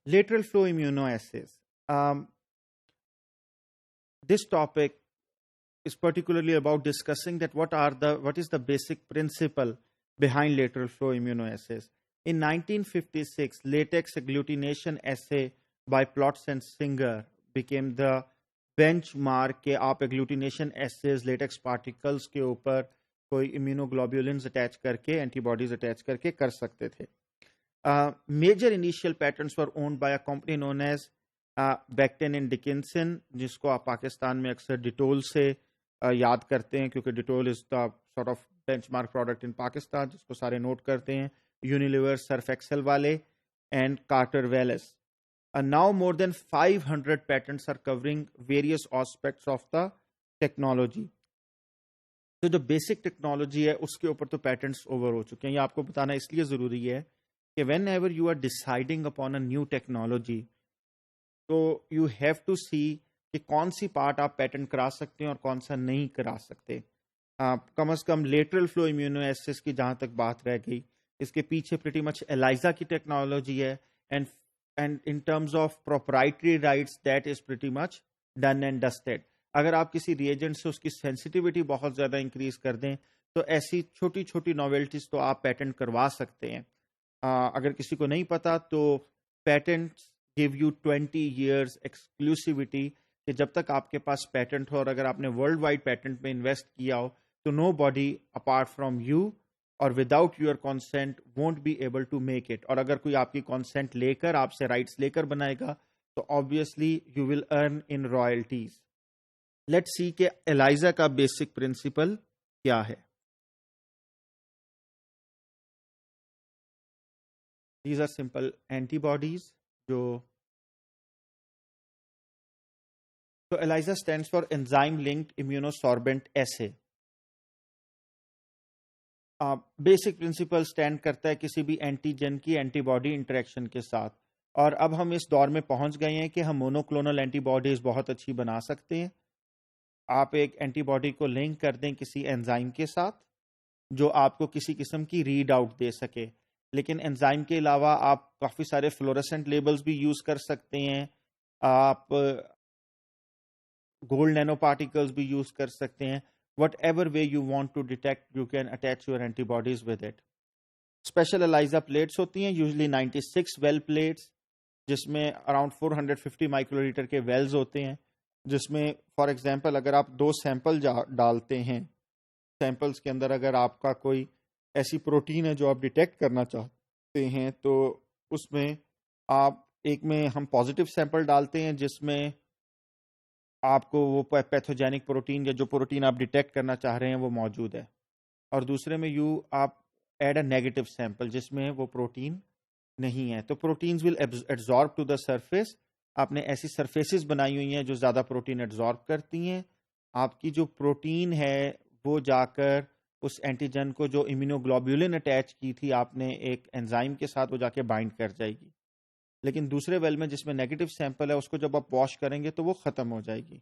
Lateral flow immunoassays. This topic is particularly about discussing that what is the basic principle behind lateral flow immunoassays. In 1956, latex agglutination assay by Plotz and Singer became the benchmark کہ آپ agglutination assays latex particles کے اوپر کوئی immunoglobulins attach کر کے anti bodies attach کر کے کر سکتے تھے. Major initial patents were owned by a company known as Becton and Dickinson, جس کو آپ پاکستان میں اکثر ڈیٹول سے یاد کرتے ہیں کیونکہ Dettol is the sort of benchmark product in Pakistan جس کو سارے نوٹ کرتے ہیں. یونیلیور, سرف ایکسل والے and Carter Wallace. Now more than 500 patents are covering various aspects of the technology. تو جو بیسک ٹیکنالوجی ہے اس کے اوپر تو پیٹنٹس اوور ہو چکے ہیں. یہ آپ کو بتانا اس لیے ضروری ہے کہ whenever you are deciding upon a new technology تو یو ہیو ٹو سی کہ کون سی پارٹ آپ پیٹنٹ کرا سکتے ہیں اور کون سا نہیں کرا سکتے. کم از کم لیٹرل فلو امیونو ایسس کی جہاں تک بات رہ گئی اس کے پیچھے پریٹی مچ ایلائزا کی ٹیکنالوجی ہے and in terms of proprietary rights that is pretty much done and dusted. اگر آپ کسی ریجنٹ سے اس کی سینسٹیوٹی بہت زیادہ انکریز کر دیں تو ایسی چھوٹی چھوٹی نویلٹیز تو آپ پیٹنٹ کروا سکتے ہیں. اگر کسی کو نہیں پتا تو پیٹنٹ گیو یو 20 years ایکسکلوسیوٹی کہ جب تک آپ کے پاس پیٹنٹ ہو اور اگر آپ نے ورلڈ وائڈ پیٹنٹ میں انویسٹ کیا ہو تو nobody apart from you اور without your consent won't be able to make it. اور اگر کوئی آپ کی کانسینٹ لے کر آپ سے رائٹس لے کر بنائے گا تو obviously you will earn in royalties. Let see کہ ایلائزا کا بیسک پرنسپل کیا ہے. These are simple antibodies جو تو ELISA stands for enzyme linked immunosorbent assay. Basic principal stand کرتا ہے کسی بھی اینٹیجن کی اینٹی باڈی انٹریکشن کے ساتھ. اور اب ہم اس دور میں پہنچ گئے ہیں کہ ہم مونوکلونل اینٹی باڈیز بہت اچھی بنا سکتے ہیں. آپ ایک اینٹی باڈی کو لنک کر دیں کسی انزائم کے ساتھ جو آپ کو کسی قسم کی ریڈ آؤٹ دے سکے. لیکن انزائم کے علاوہ آپ کافی سارے فلوریسنٹ لیبلز بھی یوز کر سکتے ہیں. آپ گولڈ نینو پارٹیکلز بھی یوز کر سکتے ہیں. Whatever way you want to detect you can attach your antibodies with it. Special ELISA plates ہوتی ہیں یوزلی 96 ویل پلیٹس جس میں اراؤنڈ 450 مائکرو لیٹر کے ویلز ہوتے ہیں جس میں فار ایگزامپل اگر آپ 2 سیمپل ڈالتے ہیں سیمپلز کے اندر اگر آپ کا کوئی ایسی پروٹین ہے جو آپ ڈیٹیکٹ کرنا چاہتے ہیں تو اس میں آپ ایک میں ہم پازیٹیو سیمپل ڈالتے ہیں جس میں آپ کو وہ پیتھوجینک پروٹین یا جو پروٹین آپ ڈیٹیکٹ کرنا چاہ رہے ہیں وہ موجود ہے اور دوسرے میں آپ ایڈ اے نیگیٹو سیمپل جس میں وہ پروٹین نہیں ہے. تو proteins will absorb to the surface. آپ نے ایسی سرفیسز بنائی ہوئی ہیں جو زیادہ پروٹین ایبزارب کرتی ہیں. آپ کی جو پروٹین ہے وہ جا کر اس اینٹیجن کو جو امیونوگلوبولن اٹیچ کی تھی آپ نے ایک انزائم کے ساتھ وہ جا کے بائنڈ کر جائے گی. لیکن دوسرے ویل میں جس میں نیگیٹو سیمپل ہے اس کو جب آپ واش کریں گے تو وہ ختم ہو جائے گی.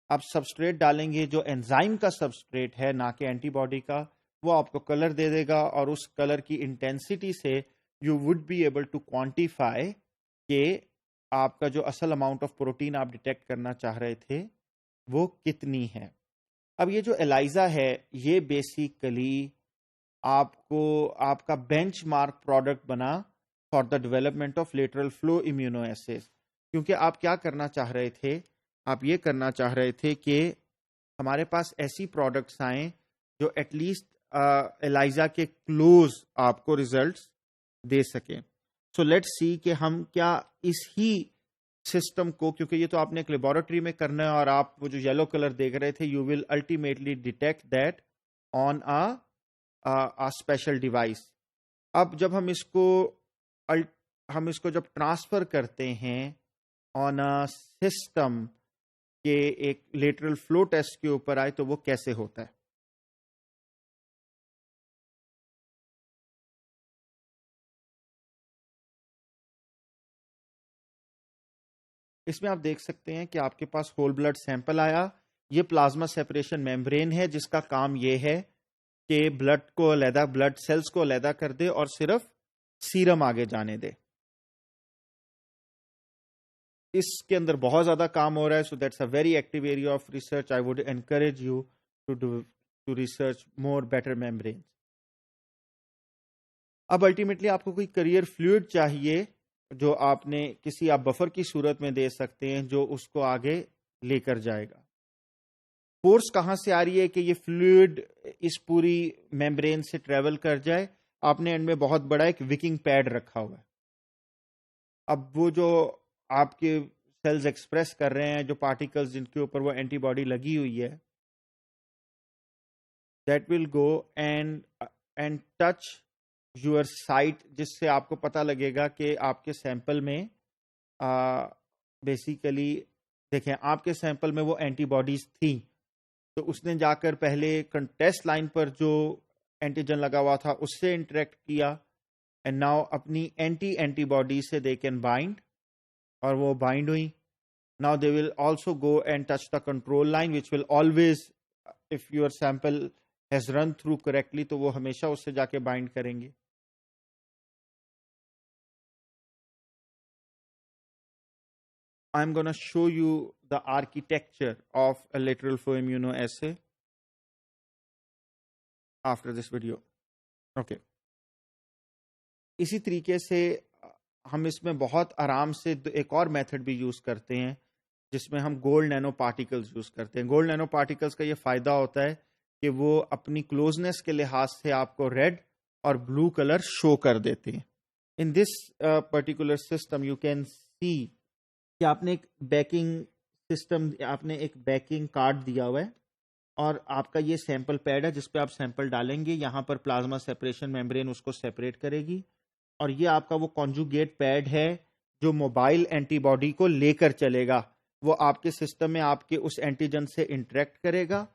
آپ سبسٹریٹ ڈالیں گے جو انزائم کا سبسٹریٹ ہے نہ کہ اینٹی باڈی کا, وہ آپ کو کلر دے دے گا اور اس کلر کی انٹینسٹی سے you would be able to quantify کہ آپ کا جو اصل اماؤنٹ آف پروٹین آپ ڈیٹیکٹ کرنا چاہ رہے تھے وہ کتنی ہے. اب یہ جو ایلائزا ہے یہ بیسیکلی آپ کا بینچ مارک پروڈکٹ بنا for the development of lateral flu immuno essays. کیونکہ آپ کیا کرنا چاہ رہے تھے, آپ یہ کرنا چاہ رہے تھے کہ ہمارے پاس ایسی پروڈکٹس آئیں جو ایٹ لیسٹ ایلائزا کے کلوز آپ کو ریزلٹس دے سکیں. سو لیٹ سی کہ ہم کیا اس ہی سسٹم کو, کیونکہ یہ تو آپ نے ایک لیبورٹری میں کرنا ہے اور آپ وہ جو یلو کلر دیکھ رہے تھے you will ultimately detect that on special device. اب جب ہم اس کو جب ٹرانسفر کرتے ہیں آن سسٹم کے ایک لیٹرل فلو ٹیسٹ کے اوپر آئے تو وہ کیسے ہوتا ہے. اس میں آپ دیکھ سکتے ہیں کہ آپ کے پاس ہول بلڈ سیمپل آیا. یہ پلازما سیپریشن میمبرین ہے جس کا کام یہ ہے کہ بلڈ سیلز کو علیحدہ کر دے اور صرف سیرم آگے جانے دے. اس کے اندر بہت زیادہ کام ہو رہا ہے. So that's a very active area of research. I would encourage you to research more better membranes. اب الٹیمیٹلی آپ کو کوئی کریئر فلوئڈ چاہیے جو آپ نے کسی آپ بفر کی صورت میں دے سکتے ہیں جو اس کو آگے لے کر جائے گا. فورس کہاں سے آ رہی ہے کہ یہ فلوئڈ اس پوری میمبرین سے ٹریول کر جائے؟ آپ نے اینڈ میں بہت بڑا ایک وکنگ پیڈ رکھا ہوا ہے. اب وہ جو آپ کے سیلز ایکسپریس کر رہے ہیں جو پارٹیکلز جن کے اوپر وہ اینٹی باڈی لگی ہوئی ہے, that will go and touch your site, جس سے آپ کو پتہ لگے گا کہ آپ کے سیمپل میں بیسیکلی دیکھیں آپ کے سیمپل میں وہ اینٹی باڈیز تھیں, تو اس نے جا کر پہلے ٹیسٹ لائن پر جو اینٹیجن لگا ہوا تھا اس سے انٹریکٹ کیا, اینڈ ناؤ اپنی اینٹی باڈی سے دے کین بائنڈ, اور وہ بائنڈ ہوئی. Now they will also go and touch the control line which will always, if your sample has run through correctly, تو وہ ہمیشہ اس سے جا کے بائنڈ کریں گے. I'm going to show you the architecture of a lateral flow immunoassay after this video. Okay. اسی طریقے سے ہم اس میں بہت آرام سے ایک اور میتھڈ بھی یوز کرتے ہیں جس میں ہم گولڈ نینو پارٹیکلز یوز کرتے ہیں. گولڈ نینو پارٹیکلز کا یہ فائدہ ہوتا ہے کہ وہ اپنی کلوزنس کے لحاظ سے آپ کو ریڈ اور بلو کلر شو کر دیتے ہیں. In this particular system you can see کہ آپ نے ایک بیکنگ سسٹم, آپ نے ایک بیکنگ کارڈ دیا ہوا ہے اور آپ کا یہ سیمپل پیڈ ہے جس پہ آپ سیمپل ڈالیں گے. یہاں پر پلازما سیپریشن میمبرین اس کو سیپریٹ کرے گی, اور یہ آپ کا وہ کانجوگیٹ پیڈ ہے جو موبائل اینٹی باڈی کو لے کر چلے گا. وہ آپ کے سسٹم میں آپ کے اس اینٹیجن سے انٹریکٹ کرے گا.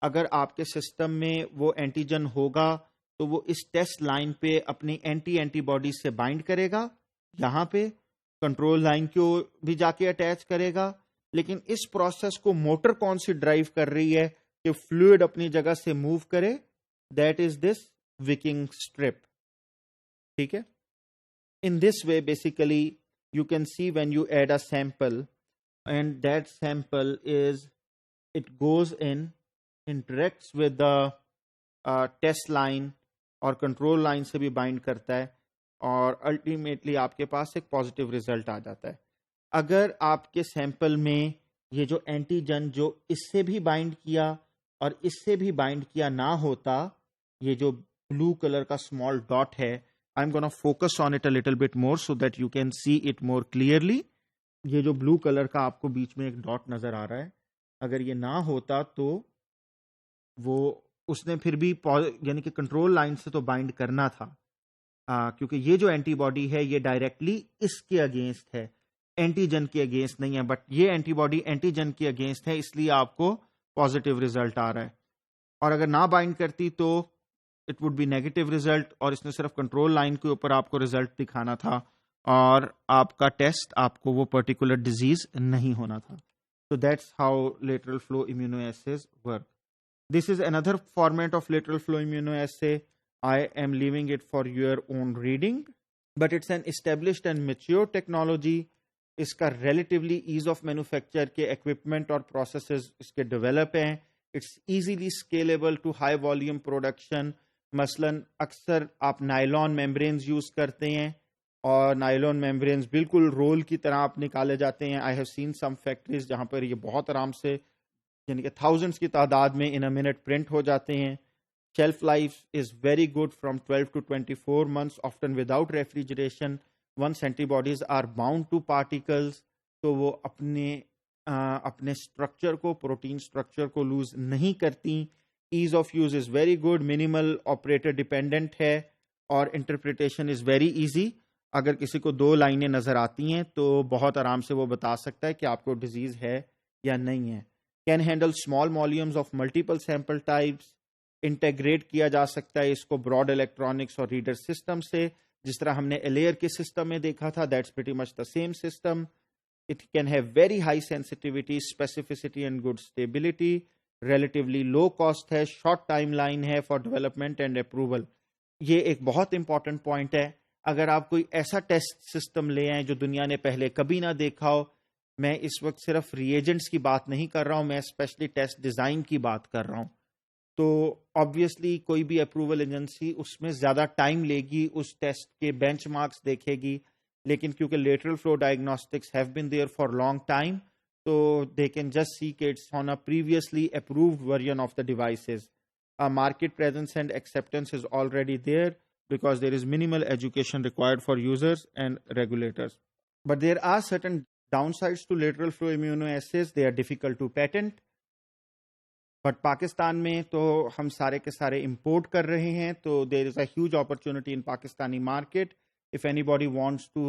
اگر آپ کے سسٹم میں وہ اینٹیجن ہوگا تو وہ اس ٹیسٹ لائن پہ اپنی اینٹی باڈی سے بائنڈ کرے گا, یہاں پہ کنٹرول لائن کو بھی جا کے اٹیچ کرے گا. لیکن اس پروسیس کو موٹر کون سی ڈرائیو کر رہی ہے کہ فلوئڈ اپنی جگہ سے موو کرے؟ That is this wicking strip. ٹھیک ہے. In this way, basically, you can see when you add a sample, and that sample it goes in, interacts with the test line اور control line سے بھی bind کرتا ہے, اور ultimately آپ کے پاس ایک positive result آ جاتا ہے. اگر آپ کے سیمپل میں یہ جو اینٹیجن جو اس سے بھی بائنڈ کیا اور اس سے بھی بائنڈ کیا نہ ہوتا, یہ جو بلو کلر کا اسمال ڈاٹ ہے, I'm going to focus on it a little bit more so that you can see it more clearly. یہ جو بلو کلر کا آپ کو بیچ میں ایک ڈاٹ نظر آ رہا ہے, اگر یہ نہ ہوتا تو وہ اس نے پھر بھی یعنی کہ کنٹرول لائن سے تو بائنڈ کرنا تھا, کیونکہ یہ جو اینٹی باڈی ہے یہ ڈائریکٹلی اس کے اگینسٹ ہے, اینٹیجن کے اگینسٹ نہیں ہے. بٹ یہ اینٹی باڈی اینٹیجن کے اگینسٹ ہے, اس لیے آپ کو پازیٹیو ریزلٹ آ رہا ہے. اور اگر نہ بائنڈ کرتی تو it would be negative result, اور اس نے صرف کنٹرول لائن کے اوپر آپ کو ریزلٹ دکھانا تھا اور آپ کا ٹیسٹ آپ کو وہ پرٹیکولر ڈیزیز نہیں ہونا تھا. So that's how lateral flow immunoassays work. This is another format of lateral flow immunoassay. I am leaving it for your own reading, but it's an established and mature technology. اس کا relatively ease of manufacture کے equipment اور processes اس کے develop ہیں. It's easily scalable to high volume production. مثلاً اکثر آپ nylon membranes use کرتے ہیں اور نائلون میمبرینز بالکل رول کی طرح آپ نکالے جاتے ہیں. I have seen some factories جہاں پر یہ بہت آرام سے یعنی کہ تھاؤزنڈس کی تعداد میں ان اے منٹ پرنٹ ہو جاتے ہیں. Shelf life is very good from 12 to 24 months, often without refrigeration. Once antibodies are bound to particles, تو وہ اپنے اسٹرکچر کو, پروٹین اسٹرکچر کو لوز نہیں کرتی. As of use is very good, minimal operator dependent ہے, اور انٹرپریٹیشن از ویری ایزی. اگر کسی کو 2 لائنیں نظر آتی ہیں تو بہت آرام سے وہ بتا سکتا ہے کہ آپ کو ڈیزیز ہے یا نہیں ہے. Can handle small volumes of multiple sample types. Integrate کیا جا سکتا ہے اس کو براڈ الیکٹرانکس اور ریڈر سسٹم سے, جس طرح ہم نے ایلیئر کے سسٹم میں دیکھا تھا. That's pretty much the same system. It can have very high sensitivity, specificity and good stability. Relatively low cost ہے, شارٹ ٹائم لائن ہے فار ڈیولپمنٹ اینڈ اپروول. یہ ایک بہت امپورٹنٹ پوائنٹ ہے. اگر آپ کوئی ایسا ٹیسٹ سسٹم لے آئیں جو دنیا نے پہلے کبھی نہ دیکھا ہو, میں اس وقت صرف ری ایجنٹس کی بات نہیں کر رہا ہوں, میں اسپیشلی ٹیسٹ ڈیزائن کی بات کر رہا ہوں. تو آبویسلی کوئی بھی اپروول ایجنسی اس میں زیادہ ٹائم لے گی, اس ٹیسٹ کے بینچ مارکس دیکھے گی, لیکن کیونکہ lateral flow diagnostics have been there for long time, تو دے کین جسٹ سی کہ it's on a previously approved version of the devices. Market presence and acceptance is already there because there is minimal education required for users and regulators. But there are certain downsides to lateral flow immunoassays. They are difficult to patent. But Pakistan میں تو ہم سارے کے سارے import کر رہے ہیں, تو there is a huge opportunity in Pakistani market. If anybody wants to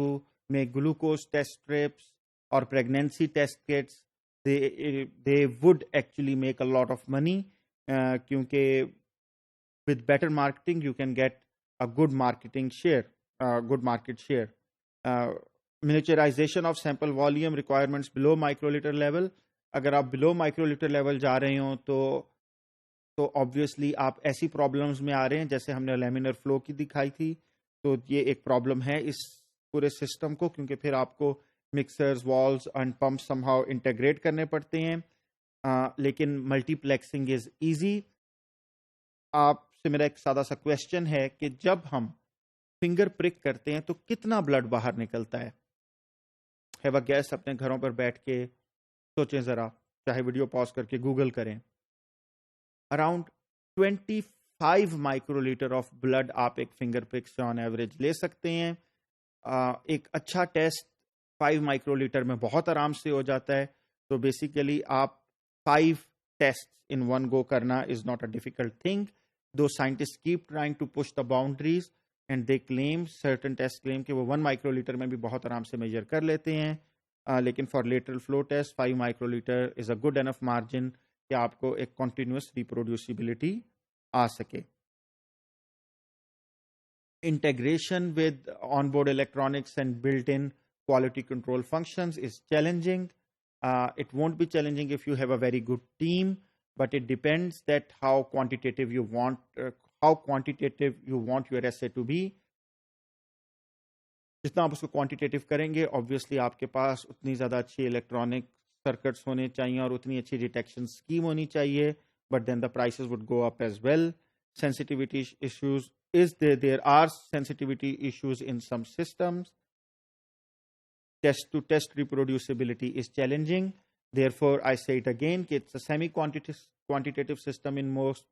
make glucose test strips or pregnancy test kits, they would actually make a lot of money. کیونکہ with better marketing you can get a good market share. Miniaturization of sample volume requirements below microliter level. اگر آپ below microliter level جا رہے ہوں تو obviously آپ ایسی problems میں آ رہے ہیں جیسے ہم نے laminar flow کی دکھائی تھی, تو یہ ایک problem ہے اس پورے سسٹم کو, کیونکہ پھر آپ کو mixers, valves and pumps somehow integrate کرنے پڑتے ہیں. لیکن ملٹی پلیکسنگ از ایزی. آپ سے میرا ایک سادہ سا کوشچن ہے کہ جب ہم فنگر پرک کرتے ہیں تو کتنا بلڈ باہر نکلتا ہے؟ ہیو اے گیس, اپنے گھروں پر بیٹھ کے سوچیں ذرا, چاہے ویڈیو پاز کر کے گوگل کریں. Around 25 microlitre of blood آپ ایک فنگر پرک سے آن ایوریج لے سکتے ہیں. ایک اچھا ٹیسٹ 5 مائکرو لیٹر میں بہت آرام سے ہو جاتا ہے. تو بیسیکلی آپ 5 tests in one go karna is not a difficult thing, though scientists keep trying to push the boundaries and they claim, certain tests claim کہ وہ 1 microliter میں بھی بہت آرام سے میجر کر لیتے ہیں, لیکن for lateral flow test 5 microliter is a good enough margin کہ آپ کو ایک continuous reproducibility آ سکے. Integration with onboard electronics and built-in quality control functions is challenging. It won't be challenging if you have a very good team, but it depends that how quantitative you want your assay to be. جتنا آپ اس کو quantitative کریں گے, obviously آپ کے پاس اتنی زیادہ اچھی الیکٹرانک سرکٹس ہونے چاہیے اور اتنی اچھی ڈیٹیکشن اسکیم ہونی چاہیے, but then the prices would go up as well. Sensitivity issues there are sensitivity issues in some systems. Test-to-test reproducibility is challenging. Therefore, I say it again, کہ it's a semi-quantitative system in most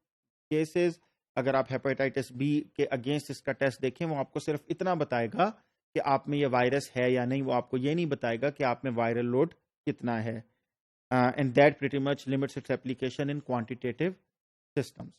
cases. اگر آپ hepatitis be کے against اس کا test دیکھیں, وہ آپ کو صرف اتنا بتائے گا کہ آپ میں یہ وائرس ہے یا نہیں, وہ آپ کو یہ نہیں بتائے گا کہ آپ میں وائرل لوڈ کتنا ہے. And that pretty much limits its application in quantitative systems.